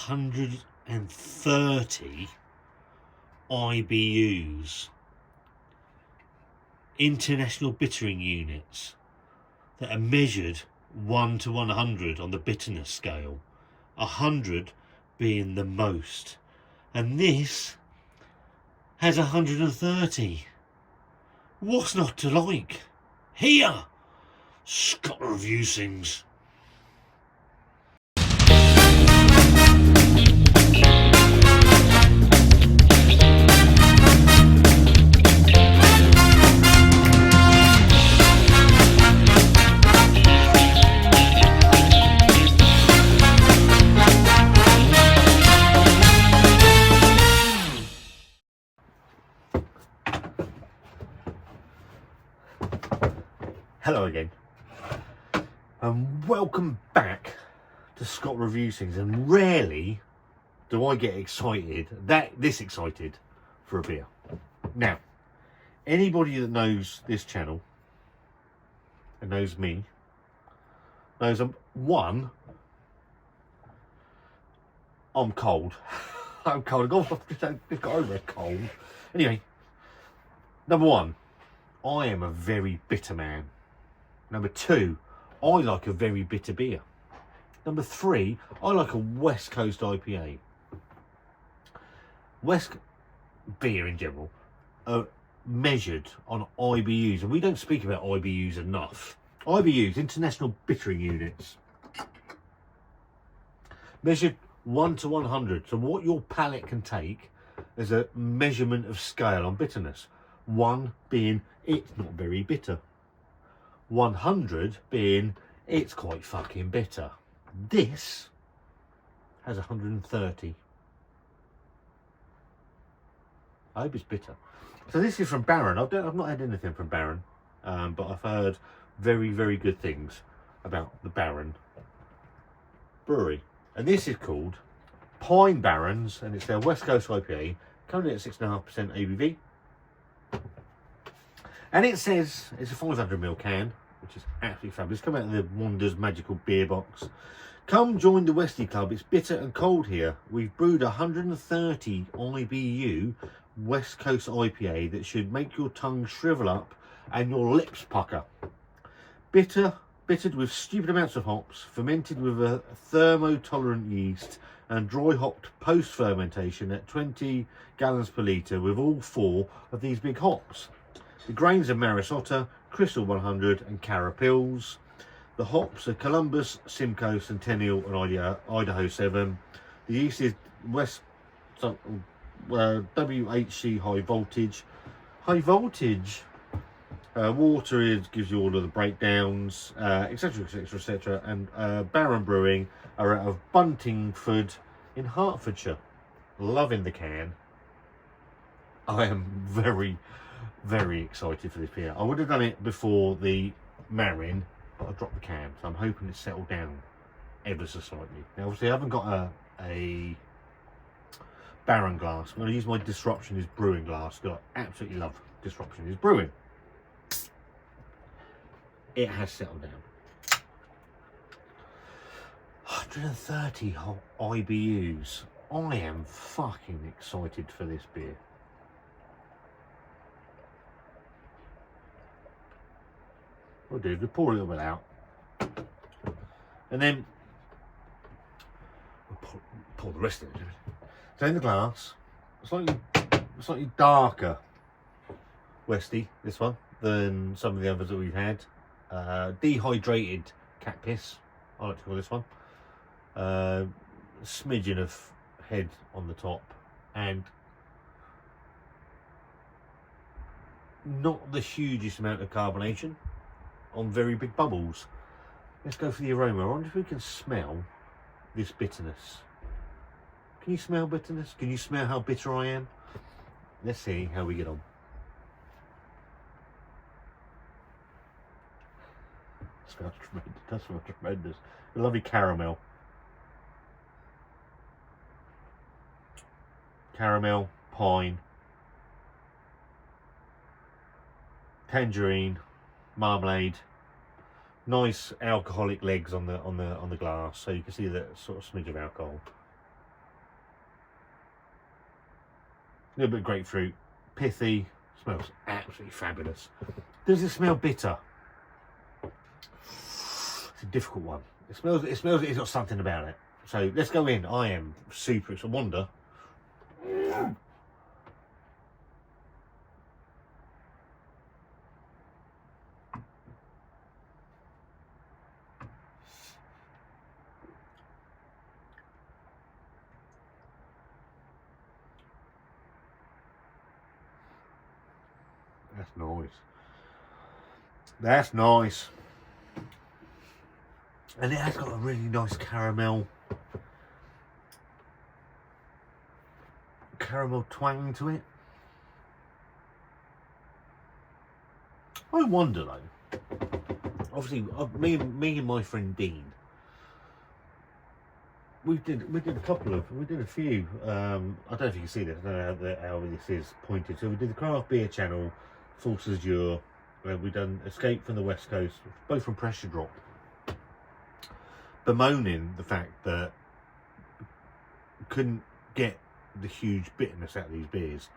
130 IBUs, international bittering units, that are measured 1 to 100 on the bitterness scale, 100 being the most, and this has 130. What's not to like? Here, Scott reviews things. Hello again, and welcome back to Scott Reviews Things. And rarely do I get this excited for a beer. Now, anybody that knows this channel and knows me knows one, I'm cold. I'm cold. I've just got over a cold. Anyway, number one, I am a very bitter man. Number two, I like a very bitter beer. Number three, I like a West Coast IPA. West beer in general are measured on IBUs, and we don't speak about IBUs enough. IBUs, international bittering units, measured 1 to 100. So what your palate can take as a measurement of scale on bitterness. 1 being it's not very bitter. 100 being it's quite fucking bitter. This has 130. I hope it's bitter. So this is from BARRON. I've not had anything from BARRON, but I've heard very, very good things about the BARRON brewery. And this is called Pine Barrens, and it's their West Coast IPA, currently at 6.5% ABV. And it says it's a 500ml can, which is absolutely fabulous. Come out of the Wanda's magical beer box. Come join the Westie Club. It's bitter and cold here. We've brewed 130 IBU West Coast IPA that should make your tongue shrivel up and your lips pucker. Bittered with stupid amounts of hops, fermented with a thermotolerant yeast, and dry hopped post fermentation at 20 gallons per litre with all 4 of these big hops. The grains are Marisotta, Crystal 100 and Carapils. The hops are Columbus, Simcoe, Centennial and Idaho 7. The yeast is WHC high voltage. Water gives you all of the breakdowns, etc, etc, etc. And BARRON Brewing are out of Buntingford in Hertfordshire. Loving the can. I am very, very excited for this beer. I would have done it before the Marin, but I dropped the can, so I'm hoping it's settled down ever so slightly. Now obviously I haven't got a BARRON glass. I'm going to use my Disruption is Brewing glass, because I absolutely love Disruption is Brewing. It has settled down. 130 IBUs. I am fucking excited for this beer. We'll do, we'll pour a little bit out, and then we'll pour the rest of it. So in the glass, slightly darker Westie, this one, than some of the others that we've had. Dehydrated cat piss, I like to call this one. Smidgen of head on the top, and not the hugest amount of carbonation on very big bubbles. Let's go for the aroma. I wonder if we can smell this bitterness. Can you smell bitterness? Can you smell how bitter I am? Let's see how we get on. It smells tremendous. It does smell tremendous. A lovely caramel. Caramel, pine, tangerine, marmalade. Nice alcoholic legs on the glass, so you can see that sort of smidge of alcohol. A little bit of grapefruit, pithy, smells absolutely fabulous. Does it smell bitter? It's a difficult one. It smells it's got something about it. So let's go in. I am super excited. Wanda. That's nice. That's nice. And it has got a really nice caramel twang to it. I wonder though, obviously me and my friend Dean, we did a few, I don't know if you can see this, I don't know how this is pointed. So we did the craft beer channel, Force Azure, we've done Escape from the West Coast, both from Pressure Drop, bemoaning the fact that we couldn't get the huge bitterness out of these beers.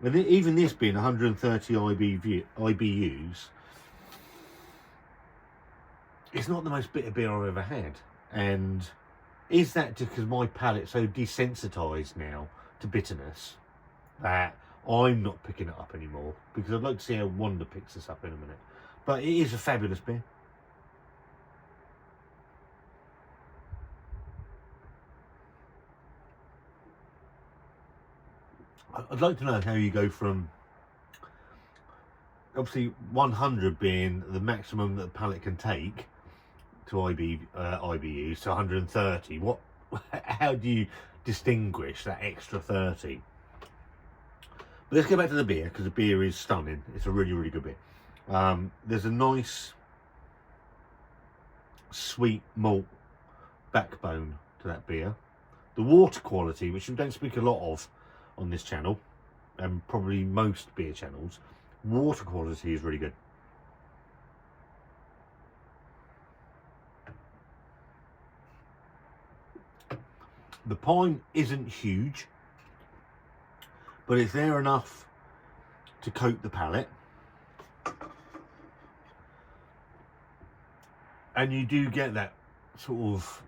And even this being 130 IBUs, it's not the most bitter beer I've ever had. And is that just because my palate's so desensitized now to bitterness that I'm not picking it up anymore? Because I'd like to see how Wanda picks this up in a minute. But it is a fabulous beer. I'd like to know how you go from, obviously 100 being the maximum that the pallet can take, to IBUs to 130. How do you distinguish that extra 30? But let's go back to the beer, because the beer is stunning. It's a really, really good beer. There's a nice sweet malt backbone to that beer. The water quality, which we don't speak a lot of on this channel, and probably most beer channels, water quality is really good. The pine isn't huge, but it's there enough to coat the palate. And you do get that sort of,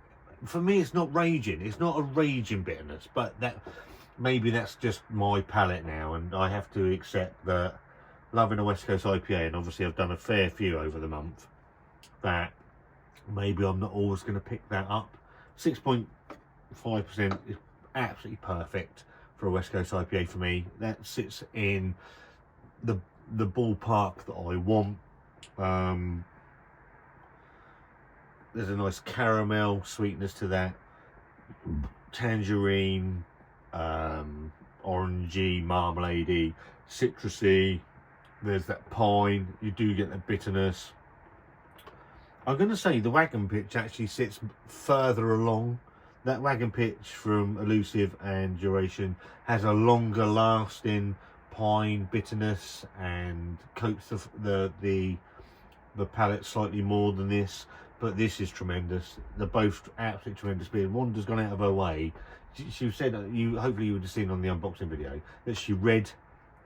for me it's not raging, it's not a raging bitterness, but that maybe that's just my palate now, and I have to accept that, loving a West Coast IPA, and obviously I've done a fair few over the month, that maybe I'm not always going to pick that up. 6.5% is absolutely perfect for a West Coast IPA for me. That sits in the ballpark that I want. There's a nice caramel sweetness to that, tangerine, orangey, marmalade-y, citrusy. There's that pine. You do get that bitterness. I'm going to say the wagon pitch actually sits further along. That wagon pitch from Elusive and Duration has a longer lasting pine bitterness and coats the palate slightly more than this. But this is tremendous. They're both absolutely tremendous beers. Wanda's gone out of her way. She said, hopefully you would have seen on the unboxing video, that she read.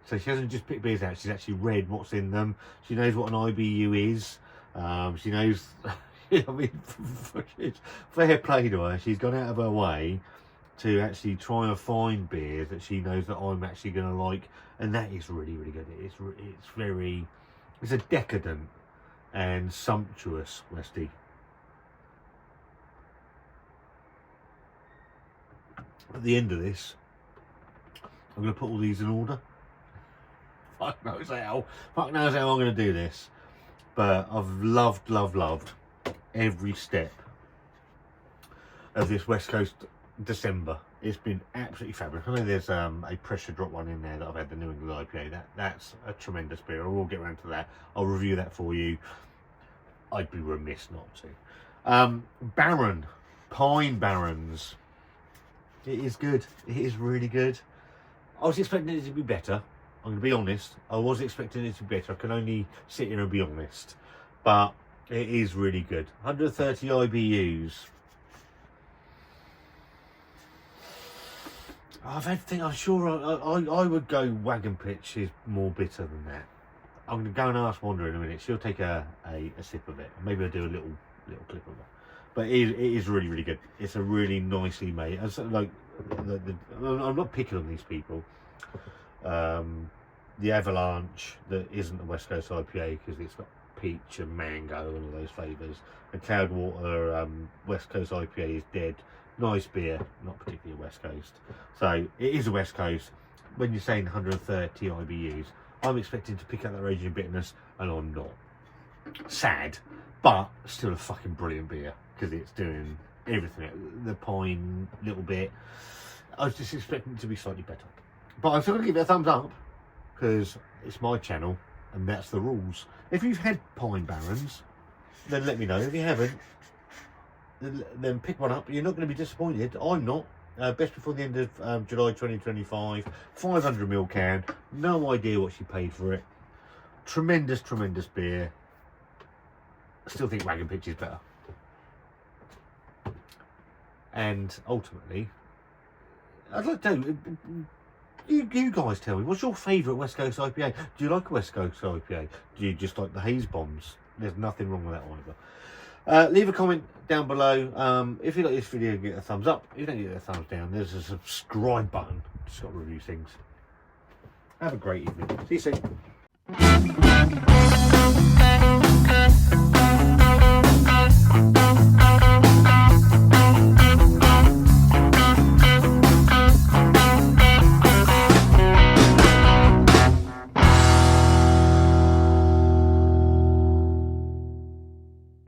So she hasn't just picked beers out, she's actually read what's in them. She knows what an IBU is. She knows, I mean, fair play to her. She's gone out of her way to actually try and find beers that she knows that I'm actually going to like. And that is really, really good. It's a decadent and sumptuous Westie. At the end of this, I'm going to put all these in order. Fuck knows how I'm going to do this. But I've loved every step of this West Coast December. It's been absolutely fabulous. I know there's a Pressure Drop one in there that I've had, the New England IPA. That's a tremendous beer. I will get around to that. I'll review that for you. I'd be remiss not to. BARRON, Pine Barrons. It is good. It is really good. I was expecting it to be better. I'm going to be honest. I was expecting it to be better. I can only sit here and be honest. But it is really good. 130 IBUs. I've had to think. I'm sure I would go Wagon Pitch is more bitter than that. I'm going to go and ask Wanda in a minute. She'll take a sip of it. Maybe I'll do a little clip of it. But it is really, really good. It's a really nicely made. Like, I'm not picking on these people. The Avalanche that isn't a West Coast IPA because it's got peach and mango and all those flavours. The Cloudwater West Coast IPA is dead. Nice beer, not particularly West Coast. So it is a West Coast. When you're saying 130 IBUs, I'm expecting to pick up that raging bitterness, and I'm not. Sad, but still a fucking brilliant beer because it's doing everything. The pine, little bit. I was just expecting it to be slightly better, but I'm still gonna give it a thumbs up because it's my channel and that's the rules. If you've had pine barrons, then let me know. If you haven't, then pick one up. You're not going to be disappointed. I'm not. Best before the end of July 2025. 500ml can. No idea what she paid for it. Tremendous beer. Still think Wagon Pitch is better. And ultimately, I'd like to. You guys tell me, what's your favourite West Coast IPA? Do you like a West Coast IPA? Do you just like the haze bombs? There's nothing wrong with that either. Leave a comment down below. If you like this video, get a thumbs up. If you don't get a thumbs down, there's a subscribe button. Just got to review things. Have a great evening. See you soon.